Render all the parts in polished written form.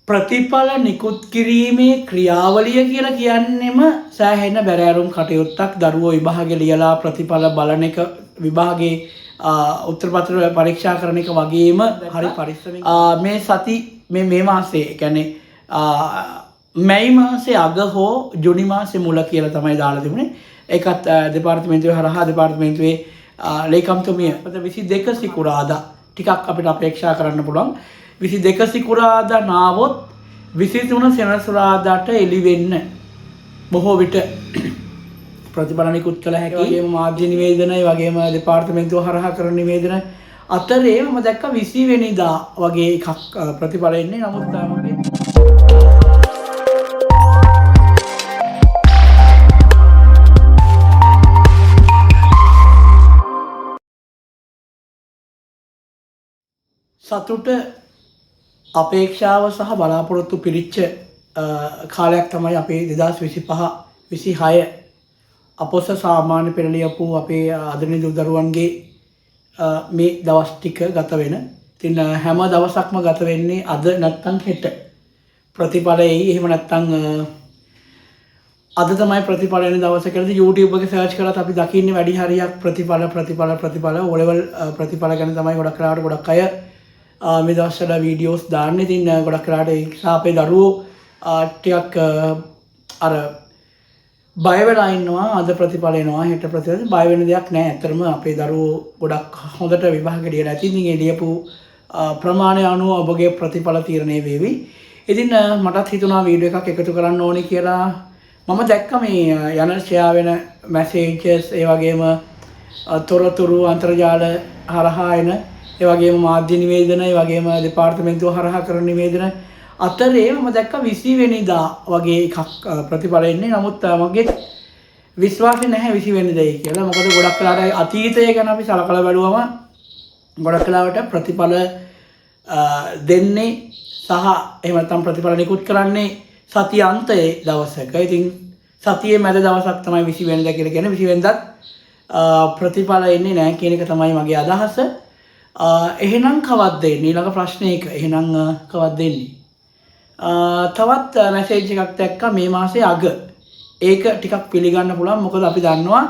ප්‍රතිඵල නිකුත් කිරීමේ ක්‍රියාවලිය කියලා කියන්නෙම සෑහෙන බැරෑරුම් කටයුත්තක්. දරුවෝ විභාගෙ ලියලා ප්‍රතිඵල බලන එක, විභාගේ උත්තර පත්‍ර පරීක්ෂා කරන එක වගේම හරි පරිස්සමෙන් මේ මාසේ කියන්නේ මැයි මාසේ අග හෝ ජුනි මාසේ මුල කියලා තමයි දාලා තිබුණේ. ඒකත් දෙපාර්තමේන්තුවේ හරහා දෙපාර්තමේන්තුවේ ලේකම්තුමිය 22 සිකුරාදා ටිකක් අපිට අපේක්ෂා කරන්න පුළුවන්. 22 සිකුරාදා නාවොත් 23 සෙනසුරාදාට එළි වෙන්න බොහෝ විට ප්‍රතිඵල නිකුත් කළ හැකි. ඒ වගේම මාධ්‍ය නිවේදන, ඒ වගේම දෙපාර්තමේන්තුව හරහා කරන නිවේදන අතරේ මම දැක්ක 20 වෙනිදා වගේ එකක් ප්‍රතිඵල එන්නේ. නමුත් මගේ සතුට අපේක්ෂාව සහ බලාපොරොත්තු පිරිච්ච කාලයක් තමයි අපේ 2025-26 අපොස සාමාන්‍ය පෙළ ලියපු අපේ ආදරණීය දූ දරුවන්ගේ මේ දවස් ටික ගත වෙන. ඉතින් හැම දවසක්ම ගත වෙන්නේ අද නැත්තම් හෙට ප්‍රතිඵල එයි. එහෙම නැත්තම් අද තමයි ප්‍රතිඵල එන දවස කියලා YouTube එකේ සර්ච් කරලා අපි දකින්නේ වැඩි හරියක් ප්‍රතිඵල O-level ප්‍රතිඵල ගැන තමයි ගොඩක් අය මේ දවස්වල වීඩියෝස් දාන්න. ඉතින් ගොඩක් වෙලාවට ඒ නිසා අපේ දරුවෝ ටිකක් අර බය වෙලා ඉන්නවා. අද ප්‍රතිඵල එනවා, හෙට ප්‍රතිඵල බය වෙන දෙයක් නැහැ. ඇත්තටම අපේ දරුවෝ ගොඩක් හොඳට විභාගෙ ලියලා ඇති. ඉතින් ඒ ලියපු ප්‍රමාණය අනුව ඔබගේ ප්‍රතිඵල තීරණය වේවි. ඉතින් මටත් හිතුණා වීඩියෝ එකක් එකතු කරන්න ඕනේ කියලා. මම දැක්ක මේ යන ෂෙයා වෙන මැසේජස්, ඒ වගේම තොරතුරු අන්තර්ජාල හරහා එන, ඒ වගේම මාධ්‍ය නිවේදන, ඒ වගේම දෙපාර්තමේන්තුව හරහා කරන නිවේදන අතරේ මම දැක්ක 20 වෙනිදා වගේ එකක් ප්‍රතිඵල එන්නේ. නමුත් මගේ විශ්වාසය නැහැ 20 වෙනිදායි කියලා. මොකද ගොඩක් වෙලාවට අතීතය ගැන අපි සලකලා බලුවම ගොඩක් වෙලාවට ප්‍රතිඵල දෙන්නේ සහ එහෙම නැත්නම් ප්‍රතිඵල නිකුත් කරන්නේ සතිය අන්තයේ දවසක. ඉතින් සතියේ මැද දවසක් තමයි 20 වෙනිදා කියලා කියන්නේ. 20 වෙනිදාත් ප්‍රතිඵල එන්නේ නැහැ කියන එක තමයි මගේ අදහස. එහෙනම් කවද්ද එන්නේ? ඊළඟ ප්‍රශ්නේ එක. එහෙනම් කවද්ද එන්නේ? තවත් මැසේජ් එකක් දැක්කා මේ මාසේ අග. ඒක ටිකක් පිළිගන්න පුළුවන්. මොකද අපි දන්නවා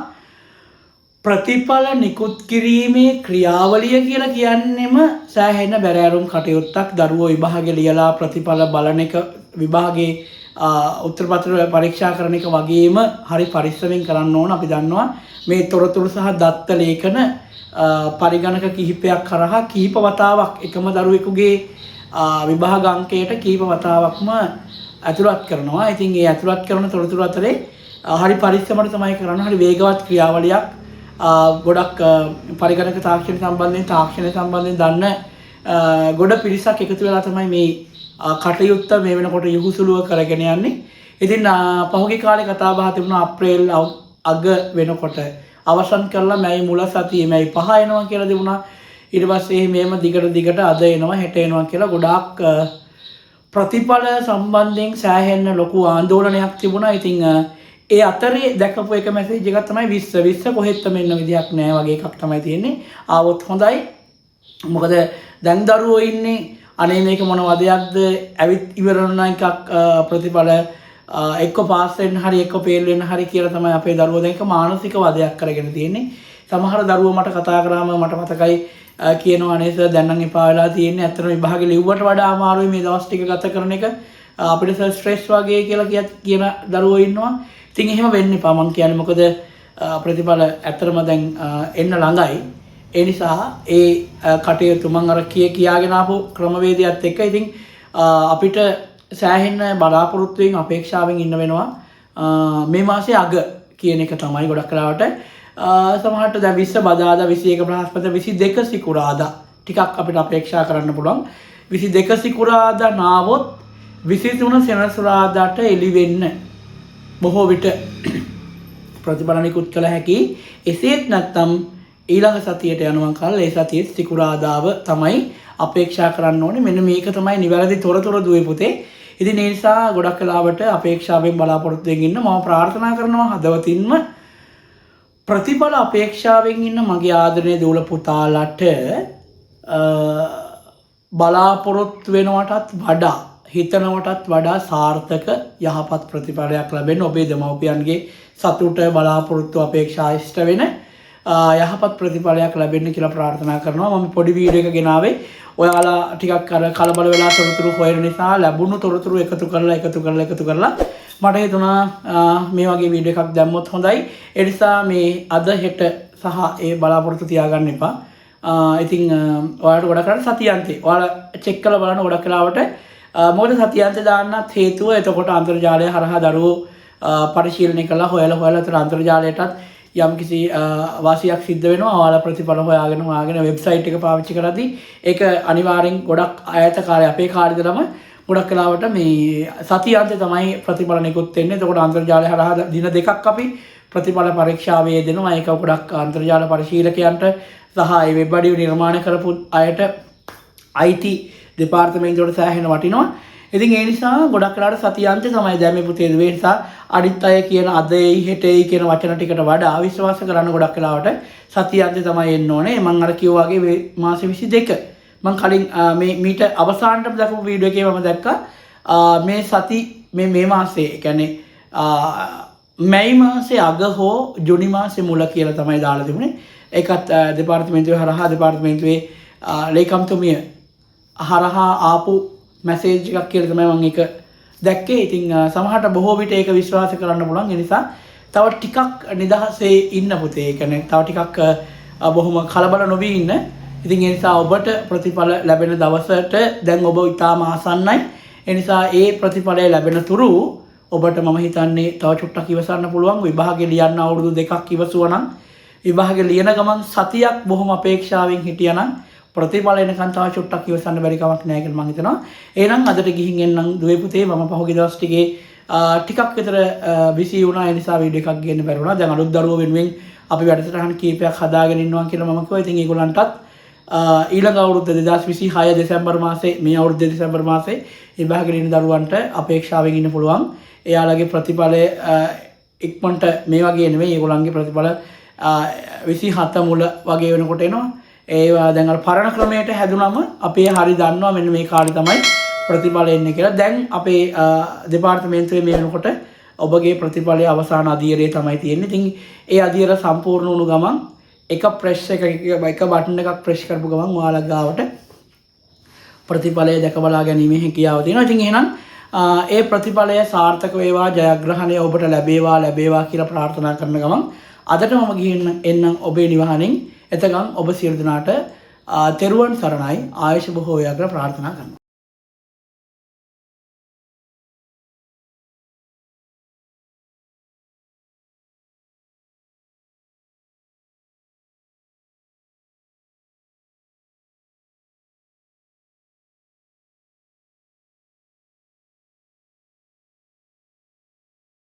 ප්‍රතිඵල නිකුත් කිරීමේ ක්‍රියාවලිය කියලා කියන්නෙම සෑහෙන බැරෑරුම් කටයුත්තක්. දරුවෝ විභාගෙ ලියලා ප්‍රතිඵල බලන එක, විභාගේ උත්තර පත්‍ර පරීක්ෂා කරන එක වගේම හරි පරිස්සමෙන් කරන්න ඕන. අපි දන්නවා මේ තොරතුරු සහ දත්ත ලේඛන පරිගණක කිහිපයක් කරහා කීප වතාවක් එකම දරුවෙකුගේ විභාග අංකයට කීප වතාවක්ම ඇතුළත් කරනවා. ඉතින් ඒ ඇතුළත් කරන තොරතුරු අතරේ හරි පරිස්සමට තමයි කරන්න. හරි වේගවත් ක්‍රියාවලියක්. ගොඩක් පරිගණක තාක්ෂණය සම්බන්ධයෙන් දන්න ගොඩ පිරිසක් එකතු වෙලා තමයි මේ කටයුත්ත මේ වෙනකොට යහුසුලුව කරගෙන යන්නේ. ඉතින් පහුගිය කාලේ කතා බහ තිබුණා අප්‍රේල් අග වෙනකොට අවසන් කරලා මැයි මුල සතියේ මැයි 5 එනවා කියලා තිබුණා. ඊට පස්සේ මේම දිගට අද එනවා හෙට එනවා කියලා ගොඩාක් ප්‍රතිඵල සම්බන්ධයෙන් සෑහෙන ලොකු ආందోලනයක් තිබුණා. ඉතින් ඒ අතරේ දැකපු එක මැසේජ් එකක් තමයි 20 කොහෙත්ම එන්න විදියක් නැහැ වගේ එකක් තමයි තියෙන්නේ. ආවොත් හොඳයි. මොකද දැන් දරුවෝ ඉන්නේ අනේ මේක මොන වදයක්ද, ඇවිත් ඉවරන එකක් ප්‍රතිඵල එක්ක පාස් වෙන්න හරි එක්ක ෆේල් වෙන්න හරි කියලා තමයි අපේ දරුවෝ දැන් එක මානසික වදයක් කරගෙන තියෙන්නේ. සමහර දරුවෝ මට කතා කරාම මට මතකයි කියනවා අනේ සර් දැන් නම් එපා වෙලා තියෙන්නේ. ඇත්තටම විභාගෙ ලිව්වට වඩා අමාරුයි මේ දවස් ටික ගත කරන එක. අපිට සර් ස්ට්‍රෙස් වගේ කියලා කියන දරුවෝ ඉන්නවා. ඉතින් එහෙම වෙන්න එපා මං කියන්නේ. මොකද ප්‍රතිඵල ඇත්තටම දැන් එන්න ළඟයි. ඒ නිසා ඒ කටයුතු මම අර කියාගෙන ආපු ක්‍රමවේදයත් එක්ක ඉතින් අපිට සෑහෙන බලාපොරොත්තුවෙන් අපේක්ෂාවෙන් ඉන්න වෙනවා. මේ මාසේ අග කියන එක තමයි ගොඩක් වෙලාවට සමහරට දැන් 20 බදාදා 21 බ්‍රහස්පති 22 සිකුරාදා ටිකක් අපිට අපේක්ෂා කරන්න පුළුවන්. 22 සිකුරාදා නාවොත් 23 සෙනසුරාදාට එළි වෙන්න බොහෝ විට ප්‍රතිඵල නිකුත් කළ හැකි. එසේත් නැත්නම් ඊළඟ සතියට යනවා කාලේ ඒ සතියේ සිකුරාදාව තමයි අපේක්ෂා කරන්න ඕනේ. මෙන්න මේක තමයි නිවැරදි තොරතුරු දුවේ පුතේ. ඉතින් ඒ නිසා ගොඩක් වෙලාවට අපේක්ෂාවෙන් බලාපොරොත්තුෙන් ඉන්න මම ප්‍රාර්ථනා කරනවා හදවතින්ම ප්‍රතිඵල අපේක්ෂාවෙන් ඉන්න මගේ ආදරණීය දූල පුතාලට බලාපොරොත්තු වෙනවටත් වඩා හිතනවටත් වඩා සාර්ථක යහපත් ප්‍රතිඵලයක් ලැබෙන්න ඔබේ දෙමව්පියන්ගේ සතුට බලාපොරොත්තු අපේක්ෂා ඉෂ්ට වෙන යහපත් ප්‍රතිඵලයක් ලැබෙන්න කියලා ප්‍රාර්ථනා කරනවා. මම පොඩි වීඩියෝ එකක් ගෙනාවේ. ඔයාලා ටිකක් අර කලබල වෙලා තොරතුරු හොයන නිසා ලැබුණු තොරතුරු එකතු කරලා මට හිතුණා මේ වගේ වීඩියෝ එකක් දැම්මොත් හොඳයි. ඒ නිසා මේ අද හෙට සහ ඒ බලාපොරොත්තු තියාගන්න එපා. ඉතින් ඔයාලට ගොඩක් කරලා සතියන්තේ ඔයාලා චෙක් කරලා බලන්න ගොඩක් වෙලාවට මොකද සතියන්තේ දාන්නත් හේතුව එතකොට අන්තර්ජාලය හරහා දරුවෝ පරිශීලනය කළා හොයලා අතර අන්තර්ජාලයටත් යම්කිසි වාසියක් සිද්ධ වෙනවා. ඔයාලා ප්‍රතිඵල හොයාගෙන වෙබ්සයිට් එක පාවිච්චි කරද්දී ඒක අනිවාර්යෙන් ගොඩක් ඈත කාලේ අපේ කාලේදීම ගොඩක් වෙලාවට මේ සතියන්තේ තමයි ප්‍රතිඵල නිකුත් වෙන්නේ. එතකොට අන්තර්ජාලය හරහා දින දෙකක් අපි ප්‍රතිඵල පරීක්ෂාවේ දෙනවා. ඒක ගොඩක් අන්තර්ජාල පරිශීලකයන්ට සහ ඒ වෙබ් අඩිය නිර්මාණය කරපු අයට IT දෙපාර්තමේන්තුවට සෑහෙන වටිනවා. ඉතින් ඒ නිසා ගොඩක් වෙලාවට සතියන්තේ තමයි දැන් මේ පුතේ ඒ නිසා අනිත් අය කියන අදයි හෙටයි කියන වචන ටිකට වඩා විශ්වාස කරන්න ගොඩක් වෙලාවට සතියන්තේ තමයි එන්න ඕනේ. මම අර කිව්වා වගේ මාස 22 මම කලින් මීට අවසානට දැකපු වීඩියෝ එකේ මම දැක්කා මේ සති මේ මාසේ කියන්නේ මැයි මාසේ අග හෝ ජුනි මාසේ මුල කියලා තමයි දාලා තිබුණේ. ඒකත් දෙපාර්තමේන්තුවේ හරහා දෙපාර්තමේන්තුවේ ලේකම්තුමිය හරහා ආපු මැසේජ් එකක් කියලා තමයි මම ඒක දැක්කේ. ඉතින් සමහරට බොහෝ විට ඒක විශ්වාස කරන්න පුළුවන්. ඒ නිසා තව ටිකක් නිදහසේ ඉන්න පුතේ. ඒ කියන්නේ තව ටිකක් බොහොම කලබල නොවී ඉන්න. ඉතින් ඒ නිසා ඔබට ප්‍රතිඵල ලැබෙන දවසට දැන් ඔබ ඉතාම ආසන්නයි. ඒ නිසා ඒ ප්‍රතිඵලය ලැබෙන තුරු ඔබට මම හිතන්නේ තව චුට්ටක් ඉවසන්න පුළුවන්. විභාගෙ ලියන්න අවුරුදු 2ක් ඉවසුවා නම් විභාගෙ ලියන ගමන් සතියක් බොහොම අපේක්ෂාවෙන් හිටියානම් ප්‍රතිඵල එනකන් තව චුට්ටක් ඉවසන්න බැරි කමක් නැහැ කියලා මම හිතනවා. එහෙනම් අදට ගිහින් එන්නම් දුවේ පුතේ. මම පහුගිය දවස් ටිකේ ටිකක් විතර බිසි වුණා. ඒ නිසා වීඩියෝ එකක් ගේන්න බැරි වුණා. දැන් අලුත් දරුවෝ වෙනුවෙන් අපි වැඩසටහන් කීපයක් හදාගෙන ඉන්නවා කියලා මම කිව්වා. ඉතින් ඒගොල්ලන්ටත් ඊළඟ අවුරුද්ද 2026 දෙසැම්බර් මාසේ මේ අවුරුද්ද දෙසැම්බර් මාසේ විභාගෙ ලියන දරුවන්ට අපේක්ෂාවෙන් ඉන්න පුළුවන්. එයාලගේ ප්‍රතිඵලය ඉක්මනට මේ වගේ නෙවෙයි. ඒගොල්ලන්ගේ ප්‍රතිඵල 27 මුල වගේ වෙනකොට එනවා. ඒවා දැන් අර පරණ ක්‍රමයට හැදුනම අපේ හරි දන්නවා මෙන්න මේ කාලේ තමයි ප්‍රතිඵල එන්නේ කියලා. දැන් අපේ දෙපාර්තමේන්තුවේ මේ වෙනකොට ඔබගේ ප්‍රතිඵලයේ අවසාන අදියරේ තමයි තියෙන්නේ. ඉතින් ඒ අදියර සම්පූර්ණ වුණු ගමන් එක බටන් එකක් ප්‍රෙස් කරපු ගමන් ඔයාලා ගාවට ප්‍රතිඵලය දැක බලා ගැනීමේ හැකියාව තියෙනවා. ඉතින් එහෙනම් ඒ ප්‍රතිඵලය සාර්ථක වේවා, ජයග්‍රහණය ඔබට ලැබේවා කියලා ප්‍රාර්ථනා කරන ගමන් අදට මම ගිහින් එන්නම් ඔබේ නිවහනෙන්. එතකන් ඔබ සියලු දෙනාට තෙරුවන් සරණයි. ආයුෂ බොහෝ වේවා කියලා ප්‍රාර්ථනා කරනවා.